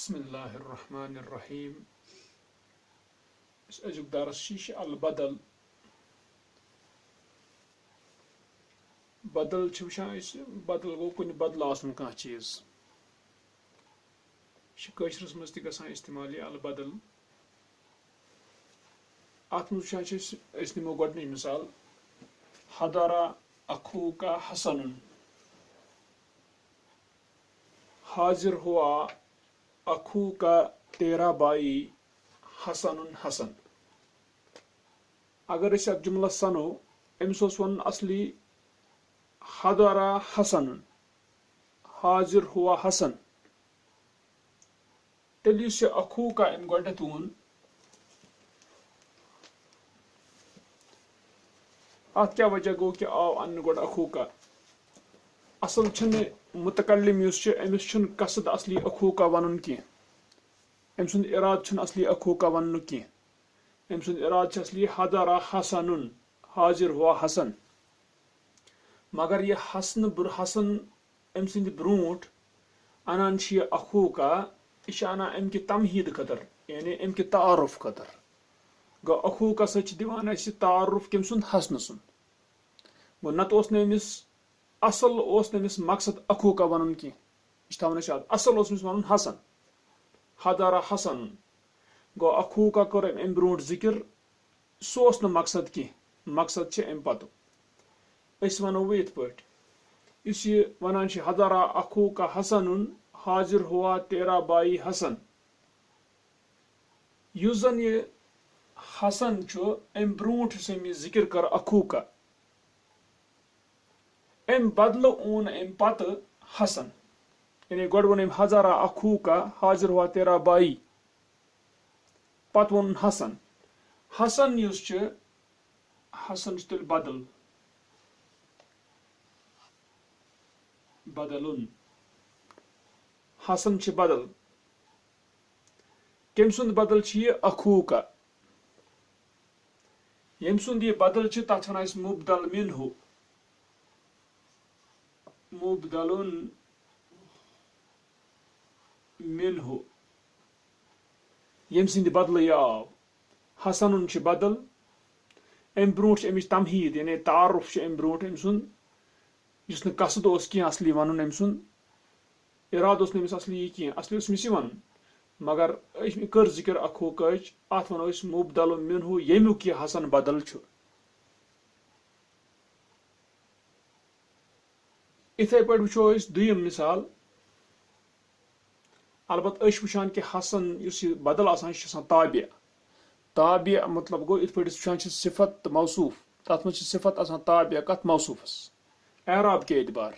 बिस्मिल्लाहिर्रहमानिर्रहीम। अजुक दरस अल बदल। बदल वुचान बदल गो कुन बदल आसन कह चीज कशरस मज गसान इस्तेमाल अल बदल। अत मज निमो गोडनिच मिसाल हदरा अखूका हसन, हाजिर हुआ अखूका तेरा भाई हसन हसन। अगर अत जुमला सनो अमिस वन असली हदरा हसन, हाजिर हुआ हसन। तेल अखूका अम गोडनेथ वोन अत क्या वजह गो कि आव अन्न गोड अखूका। असल मुतकल्लिम अमिस कसद असली अखूका वन की, अम सुंद इराद असली अखूका वन की। अम सुंद इराद असली हदरा हसन, हाजिर हुआ हसन। मगर यह हसन अम सुंद ब्रोट अनान अखूका, यह अनान अम कि तमहीद खतर, यानी अम कि तारुफ खतर। गो अखूका सत दिवान तारुफ कम सुंद हसन सुन। गो नत नमिस असल नमिस मकसद अखूका वन की, असल वन हसन, हदरा हसन। गो अखूका कर अम ब्रोट जिक्र, सह मकसद की, मकसद अम पत। वनो वो इत वन हदरा अखूका हसन, हाजिर हुआ तेरा भाई हसन। युस जन यह हसन अम ब्रोट जिक्र कर अखूका, अम बदल ओन अम पत हसन। यानी गोड वोन हदरा अखूका, हाजिर हुआ तेरा भाई, पत वोन हसन। हसन हसन तेल बदल, बदलुन। हसन बदल, कम सुंद बदल यह अखूका। यम सुंद यह बदल तथ वन मुबदल मिन्हु, मुबदलुन मिन्हु। यम सुंद बदल यह आव। हसन बदल, अम ब्रोट अमिच तमहीद यानी तारुफ अम ब्रोट अम सुंद, युस न कसद कह असली वन अम सुंद इराद नमिस असली यह कह, असली अमिस वन। मगर कर जिक्र अखूका, अत वनो मुबदल मिन्हु, यमुक यह हसन बदल छु। इथे पे वो दुयम मिसाल। अलबत् वुचान कि हसन बदल आसान ताबे। ताबे मतलब गो इत वुचान सिफत मौसूफ, तथ मज सिफत आसान ताबे कत मौसूफस एराब के एतबार।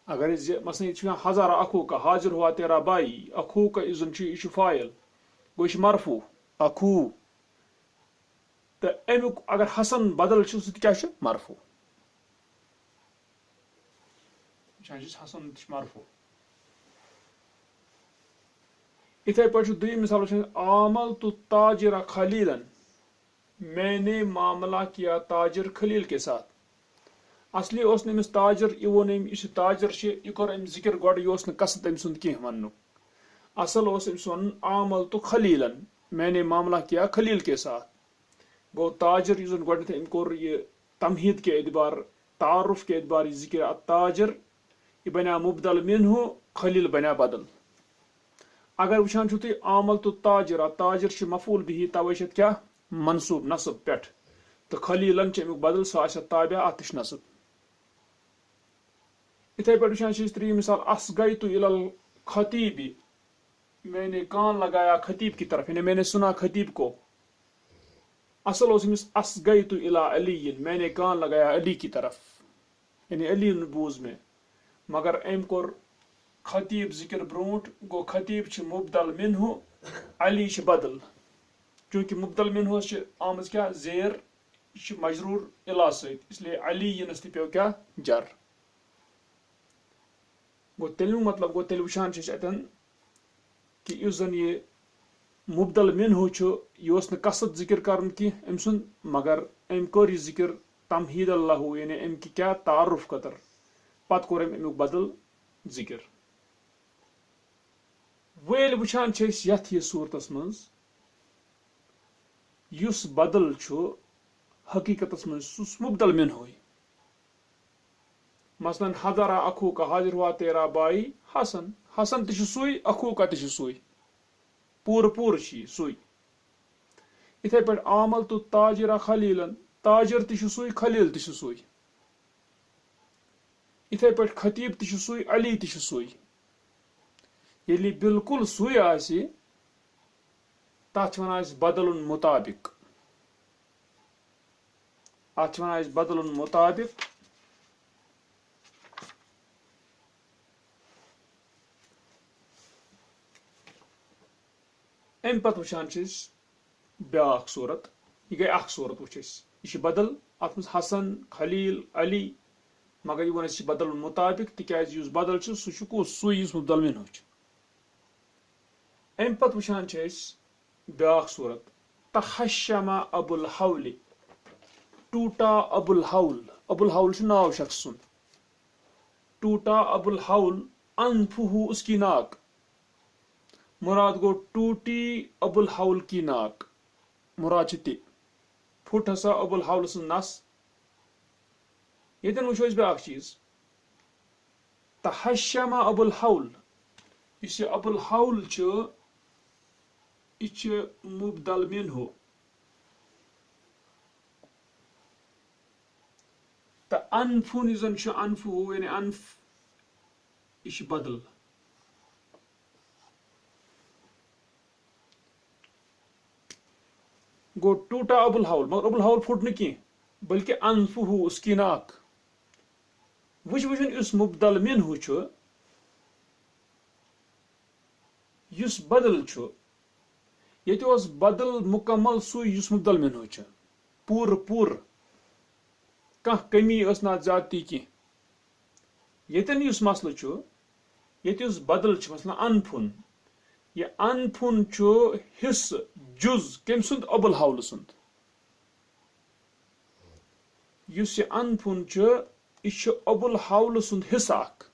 अगर मसलन हजारा अखूका, हाजिर हुआ तेरा भाई, अखूका इजन फाइल गो मरफू अखू। तो अमुक अगर हसन बदल क्या मरफू, हसन मरफू। इथे पे दुई मिसाल आमल तो ताजिर खलीलन, मैंने मामला किया ताजिर खलील के साथ। असली नमिस ताजिर यह ताजिर यह कर अम जिक्र गोड, यह कसद अम सुंद कह वन। असल अमिस वन आमल तो खलीलन, मैंने मामला किया खलील के साथ। गो ताजिर यह गोडनेथ अम कोर यह तमहीद के एतबार, तारुफ के एतबार जिक्र ताजिर, यह बना मुबदल मिन्हु, खलील बना बदल। अगर वुचान तुम आमल तो ताजिर, ताजिर मफूल बिही तवे क्या मनसूब नसब पे, तो खलीलन अमुक बदल सह ताबे अत नसब। इथे पे वुचान त्री मिसाल असगई तो इलल खतीबी, मैंने कान लगाया खतीब की तरफ, यानी मैंने सुना खतीब को। असल अमिस असगई तो इला अली, मैंने कान लगाया अली की तरफ, यानी अली बूज में। मगर अम कोर खतीब जिक्र ब्रोट, गो खतीब मुबदल मिन्हु, अली बदल। चूंकि मुबदल मिन्हु आमज क्या जेर, मजरूर इला सत, इसलिए अली यनस पे क्या जर। गो तेल मतलब गो तेल वुचान अतन कि इस जन ये मुबदल मिन्हु यह कसद जिक्र कर अम सुंद, मगर अम कर यह जिक्र तमहीद अल्लाह, यानी अम कि क्या तारुफ खतर, पत कोर अमुक बदल जिक्र। वेल वुछान छ यथ ये सूरतस मंज युस बदल छु हकीकतस मंज सुस मुबदल मिन होई मसलन हदरा अखू का हाजिर हुआ तेरा बाई हसन हसन तिश सुई अखू का तिश सुई पूर पूर छी सुई इथे पे आमल तो ताजिरा खलीलन ताजिर तिश सुई खलील तिश सुई इथे पे खतीब तिश सुई अली तिश सुई यदि बिल्कुल सुई आसी तथ वन बदलुन मुताबिक अथ वन बदलुन मुताबिक अम पत वुचान ब्याख सूरत यह गई अख सूरत वो यह बदल अत मज हसन खलील अली मगर यह वन बदल मुताबिक तिकाज बदल सह कुस सुई मुबदल मिन अम पत वुचान ब्याख सूरत तहशमा अबुल हौल टूटा अबुल हौल नाव शख्स सुन टूटा अबुल हौल अनफुहु उसकी नाक मुराद गो टूटी अबुल हौल की नाक मुराद ति फुट हसा अबुल हौल सं नस ये वो ब्याक चीज तहशमा अबुल हौल इस अबुल हौल यह मुबदल मिन हो तो अनफुन जन अनफु यानी अनफ यह बदल गो टूटा अबुल हौल मगर अबुल हौल फुट न बल्कि अनफुहु उसकी नाक वुचन इस मुबदल मिन हो युस बदल ये बदल मुकम्मल सुई मुबदल मिन हो पूर पूर कह कमी ना ज्यादती की ये मसल ये बदल मसलन अनफुन यह अनफुन हिस जुज कम सुंद अबुल हौल सुंद युस यह अनफुन यह अबुल हौल सुंद हिस अख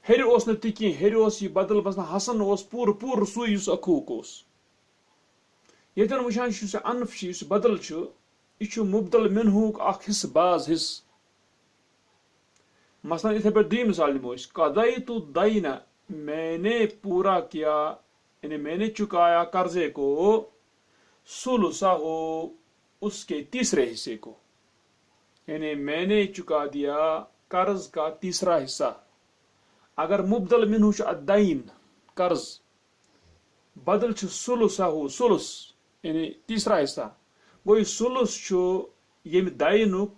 हेर ती हेर यह बदल मसलन हसन पूर पूर सुई अखूक ये वुचान अनफ बदल यह मुबदल मिनहूक अख हिस्स बाज हिस्स मसलन इथे पे दी मिसाल निमो कदई तो दैना मैंने पूरा किया यानी मैंने चुकाया कर्जे को सुलुसा हो उसके तीसरे हिस्से को यानी मैंने चुका दिया कर्ज का तीसरा हिस्सा अगर मुबदल मिनहू अदैन कर्ज बदल सुलुसा हो सुलुस यानी तीसरा हिस्सा गो सुलुस यम दायनुक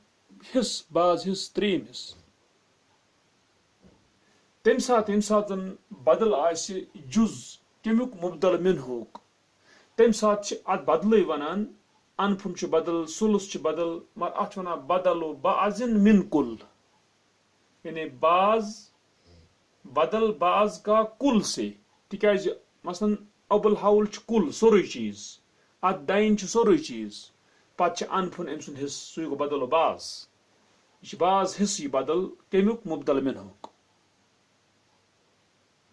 हिस बाज हिस त्रीम हिस तम सात बदल आसि जुज कमुक मुबदल मिनहूक तम सात अत बदल वनान अनफुन बदल सुलुस बदल मगर अत वन बदल बाजिन मिन कुल यानी बाज बदल बाज का कुल से तिकाज मसलन अबुल हौल कुल सोरे चीज अत दाइन सोरे चीज पत अनफुन अम सुंद हिस्स सु गो बदल बाज यह बाज हिस्स यह बदल कमुक मुबदल मिनहूक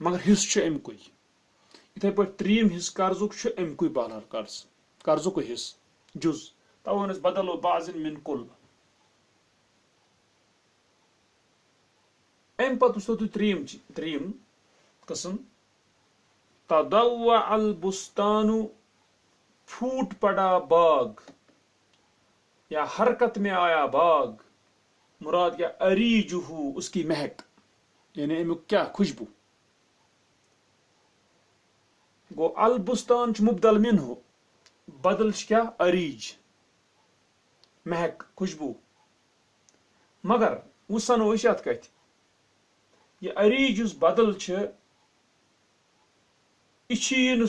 मगर हिस्स अमुक इथे पे त्रीम हिस्स कर्जुक अमुक बहरहाल कर्जुक हिस्स जुज तवन बदल बाजिन मिन कुल अम पे त्रीम कस्म तदव्वा अल बुस्तानु फूट पड़ा बाग या हरकत में आया बाग मुराद क्या अरीजुहु उसकी महक यानी अमुक क्या खुशबू गो अल बुस्तान मुबदल मिन हो बदल क्या अरीज महक खुशबू मगर वो सनो अत कत यह अरीज बदल यह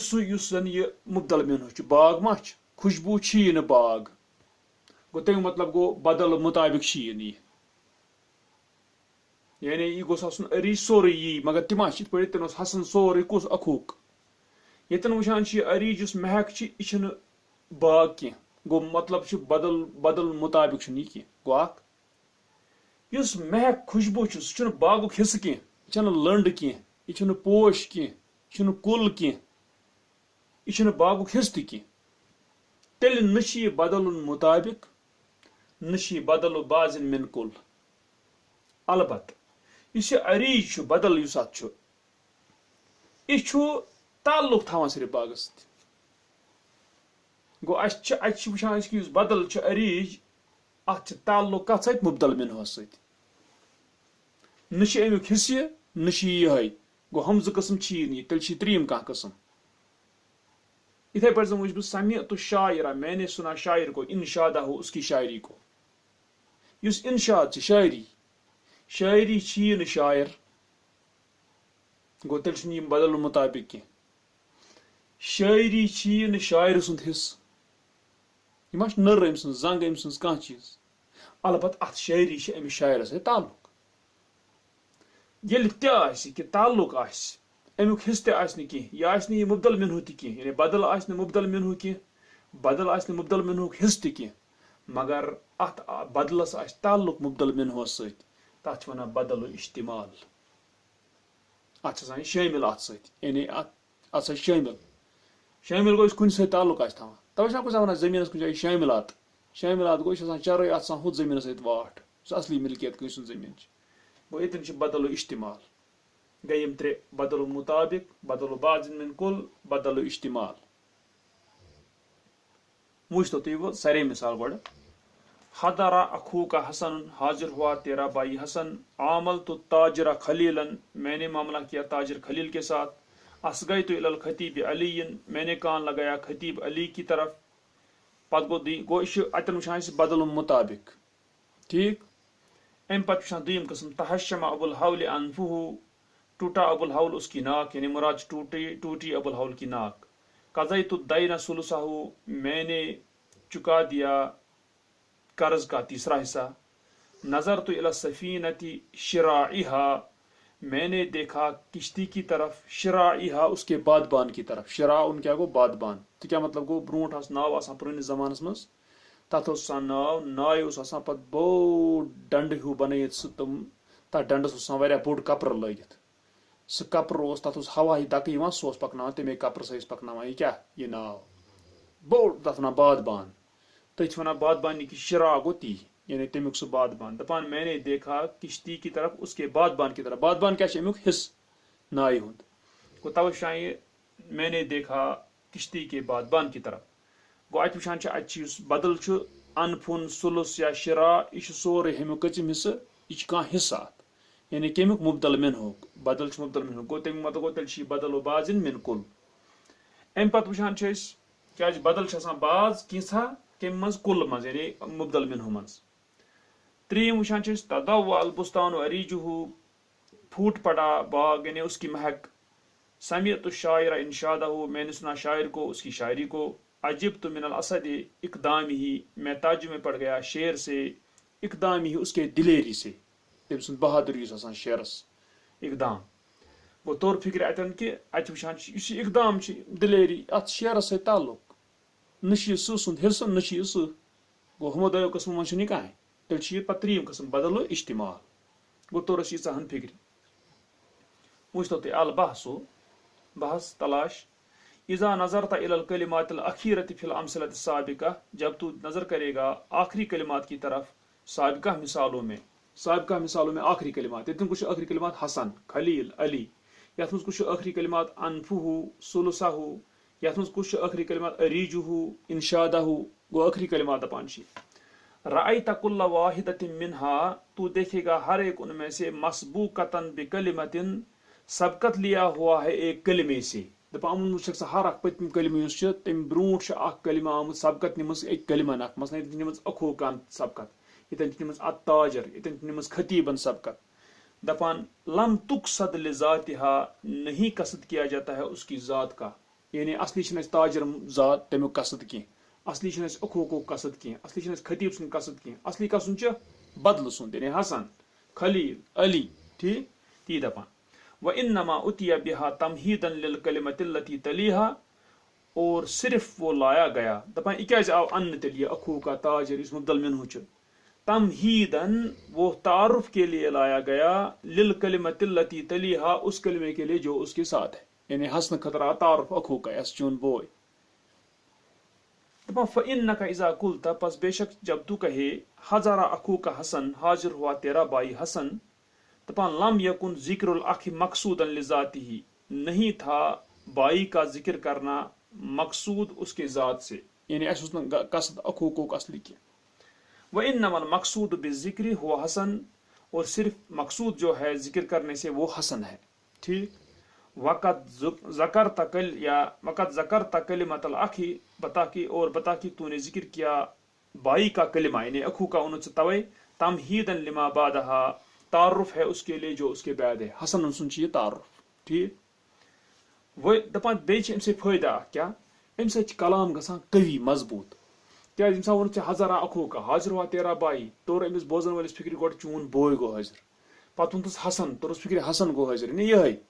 सुन यह मुबदल मिन हो बाग मा खुशबू न बाग गो तम मतलब गो बदल मुताबिक यह यानी यह गोस आसन अरीज सोरे यी मगर तिमा पे हसन सोरे कुस अखूक यतन वुचान अरीज महक यह बाग कह गो मतलब बदल बदल मुताबिक यह गो महक खुशबू सह बागुक हिस्स कह यह लंड कह यह पोश कह यह कुल कह यह बागुक हिस्स तह तेल न बदल मुताबिक न बदल बाजिन मिन कुल अलबत् इस अरीज बदल इस अत यह ताल्लुक थवान सिर्फ बागस गो वुचान कि बदल अरीज अत ताल्लुक कत सत मुबदल मिन सत अमुक हिस्से न ये गो हम जो कस्म तेल त्रीम कह कस्म इथे पर जन वुच समी तो शायरा मैंने सुना शायर को इनशादा हो उसकी शायरी को युस इनशाद शायरी शायरी न शायर गो तेल बदल मुताबिक कह शायरी न शायर सुंद हिस्स यह नर अम सज जंग अम सज कह चीज अलबत् अत शायरी अमिस शायर सत ताल्लुक ये कि ताल्लुक अमुक हिस्स तह यह मुबदल मिनहु तह यानी बदल मुबदल मिनहु कह बदल मुबदल मिनहुक हिस्स तह मगर अत बदलस ताल्लुक मुबदल मिनहु सत तथ वन बदल इज्तिमाल अत शामिल अत सत यानी अत शामिल गो कुन सत ताल्लुक थवान तवे कुछ वन जमीन कुछ जाए शामिलात गो चर अत हुत जमीन सत वाट असली मिल्कियत कस जमीन गो ये बदल इज्तिमाल गई त्रे बदल मुताबिक बदल बाजिन मिन कुल बदल इज्तिमाल वुच तो तुम सारे मिसाल गो हदरा अखू का हसन हाजिर हुआ तेरा भाई हसन आमल तो ताजरा खलीलन मैंने मामला किया ताजिर खलील के साथ असगई तो इलल खतीब अलीन मैंने कान लगाया खतीब अली की तरफ पत गो अतन वुचान बदल मुताबिक ठीक अम पे वुचान दुम कस्म तहशम अबुल हवल अनफुहु टूटा अबुल हवल उसकी नाक यानी मुराद टूटी अबुल हवल की नाक कज़ई तो दैन सुलसाहु मैंने चुका दिया कर्ज का तीसरा हिस्सा नजर तो इला सफीनती शिराइहा मैंने देखा किश्ती की तरफ शिराइहा उसके बादबान की तरफ शिरा उन क्या गो बादबान तो क्या मतलब गो ब्रोट नाव आसान पुरानिस जमानस मज तथ नाव नाय पे बोड़ डंड हूँ बन तथ डंडस वारिया बोड़ कपर लगित सह कपर तथ हवा दक सह पकना तमे कपर सह पकना यह क्या यह नाव बोड़ तथ वन बादबान तथ वन बादबानी की शिरा गो ती यानी तमुक सह बादबान दपान मैंने देखा किश्ती की तरफ उसके बादबान की तरफ बादबान क्या अमुक हिस्स नाय हुंद गो तवे मैंने देखा किश्ती के बादबान की तरफ गो अत वुचान अत बदल अनफुन सुलस या शिरा यह सोरे अमुक कचम हिस्स यह कह हिस्सा यानी कमुक मुबदल मिनहुक बदल मुबदल मिनहुक गो तमिक मतलब गो तेल बदल बाजिन मिन कुल अम पे वुचान क्या बदल बाज कैसा कम मज कुल मज यानी मुबदल मिनहु मज त्रीम वुचान तदव अलबुस्तान अरीजुहु फूट पड़ा बाग यानी उसकी महक समियत शायर इनशादहु मैंने सुना शायर को उसकी शायरी को अजिब तो मिनल असद इकदाम ही मैं ताजुब में पड़ गया शेर से इकदाम ही उसके दिलेरी से तम सुन बहादुरी शेरस इकदाम गो तौर फिक्र अतन कि अत वुचान इकदाम दिलेरी अत शेरस से ताल्लुक न सह सुंद हिस्स न सह गो हमो दो कस्मों मज कह तेल पे त्रीम कस्म बदल इज्तिमाल गो तौरस यीचा हन फिक्र वुच तो अल बहसो बहस तलाश इज़ा नज़रता इलल कलिमातिल अखीरति फिल अमसलति साबिका जब तू नजर करेगा आखिरी कलिमात की तरफ साबिका मिसालों में आखिरी कलिमात ये कुछ आखिरी कलिमात हसन खलील अली यथ कुछ आखिरी कलिमात अनफुहु सुलसाहु यथ कुछ आखिरी कलिमात अरीजुहु इनशादहु गो आखिरी कलिमात दपान रायता कुल्ला वाहिदतिन मिनहा तू देखेगा हर एक उनमें से मसबूकतन बिकलिमतिन सबकत लिया हुआ है एक कलिमे से दपान हर पत्म कलिम तम ब्रोट कलिमा आमुत सबकत निम एक कलिमन मसलन निम अखोकान सबकत यन निम अताजर यन निम खतीबन सबकत दपान लम तुकसद लिजातिहा नहीं कसद किया जाता है उसकी ज़ात का यानी असली ताजर ज़ात तमुक कसद की असली अखोको कसद की असली खतीब सुन कसद की असली कसुन बदल सुन यानी हसन खलील अली ठीक ती दपान व इन्नमा उतिया बिहा तमहीदन लिल कलिमतिल्लती तलीहा और सिर्फ वो लाया गया दपान यह क्या आव अन्न तेल अखू का ताजर इस मुबदल मिनहु तमहीदन वो तारुफ के लिए लाया गया लिल कलिमतिल्लती तलीहा उस कलिमे के लिए जो उसके साथ है यानी हसन खतरा तारुफ अखूका यस चून बोय। दपान फ़इन्नका इज़ा कुल्ता, पस बेशक जब तू कहे हज़ारा अखूका हसन, हाजिर हुआ तेरा भाई हसन। दपान लम यकुन जिक्रुल अखी मकसूदन लिज़ातिही, नहीं था भाई का जिक्र करना मकसूद उसके ज़ात से, यानी अस कसद अखूक असली की। व इन्नमल मकसूद बिज़िक्री हुआ हसन, और सिर्फ मकसूद जो है जिक्र करने से वो हसन है। ठीक। वक़द ज़कर कलिमतल अखी, बता कि और बता कि तूने जिक्र किया भाई का कलिमा, यानी अखू का उन तवे तमहीदन लिमा बादहा, तारुफ है उसके लिए जो उसके बाद है। हसन सुन ये तारुफ। ठीक। वो दपान बेच से फायदा क्या, अम कलाम गसान कवि मजबूत। क्या वो हज़ारा अखूका, हाजिर हुआ तेरा भाई, तोर अमिस बोजन वालिस फिक्र गोड चून बोय गो हाजिर, पत वोनस हसन, तोरस फिक्र हसन गो हाजिर। ये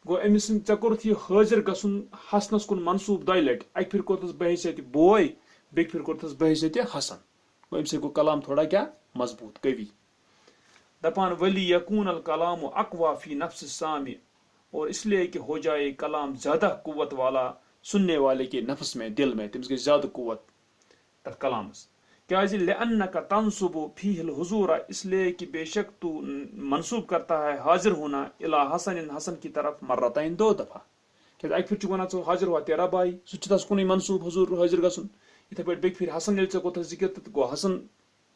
गो अमिस ऐ कोर्थ यह हाजिर गसन हसनस कुन मनसूब दय लट, अक फिर कोर्तस बहैसियत बोय, बेक फिर कोर्तस बहैसियत हसन। गो अम गो कलाम थोड़ा क्या मजबूत कवि। दपान वली यकून अल कलाम अक़वा फी नफ्स सामी, और इसलिए कि हो जाए कलाम ज्यादा कुव्वत वाला सुनने वाले के नफ्स में, दिल में, तमिस गई ज्यादा कुव्वत तथ कलामस। क्या लअन्नका तंसुबु फीहिल हुजूरा, इसलिए कि बेशक तू मंसूब करता है हाजिर होना इला हसन, हसन की तरफ मर्रतैन, दो दफा। क्या अक फिर वन हाजिर हुआ तेरा भाई, सह कुन मंसूब हुजूर हाजिर गसन, इथे पे बेक फिर हसन ये जिक्र तो गो हसन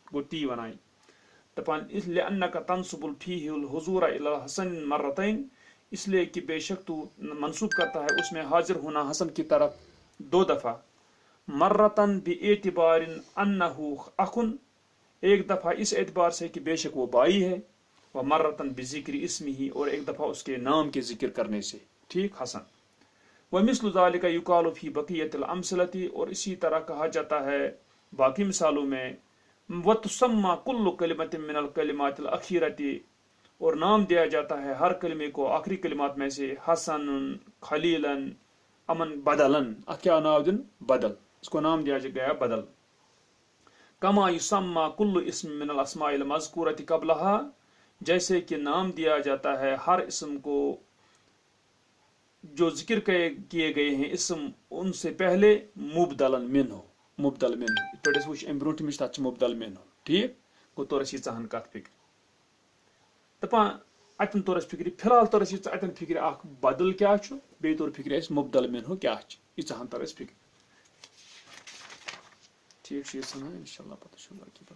गो ती वन। दपान लअन्नका तंसुबु फीहिल हुजूरा इला हसन मर्रतैन, इसलिए कि बेशक तू मंसूब करता है उसमें हाजिर होना हसन की तरफ दो दफा। मर्रतन बि एतिबारिन अन्नहु अखुन, एक दफा इस एतबार से कि बेशक वो भाई है। व मर्रतन बि जिक्र इस्मिही, और एक दफा उसके नाम के जिक्र करने से। ठीक। हसन। व मिस्लु ज़ालिका युकालु फी बकियतिल अमसलती, और इसी तरह कहा जाता है बाकी मिसालों में। व तुसम्मा कुल्लु कलिमतिन मिनल कलिमातिल अखीरती, और नाम दिया जाता है हर कलिमे को आखिरी कलिमात में से हसन, खलीलन, अमन, बदलन। क्या नाम दिन बदल, इसको नाम दिया गया बदल। कमा युसम्मा कुल्लु इस्म मिनल अस्माइल मज़कूरति क़ब्लहा, जैसे कि नाम दिया जाता है हर इस्म को जो जिक्र किए गए हैं इस्म उनसे पहले, मुबदलन मिन्हु, मुबदल मिन्हु पे वो ब्रोट मिश तथ मुबदल मिन्हु। ठीक। गो तोरस यह कत फिक्र। दपान अतन तोरस फिक्र, फिलहाल तोरस अतन फिक्र अख बदल क्या बे तोर फिक्र मुबदल मिन्हु क्या यह तोरस फिक्र। ठीक। इंशाल्लाह पता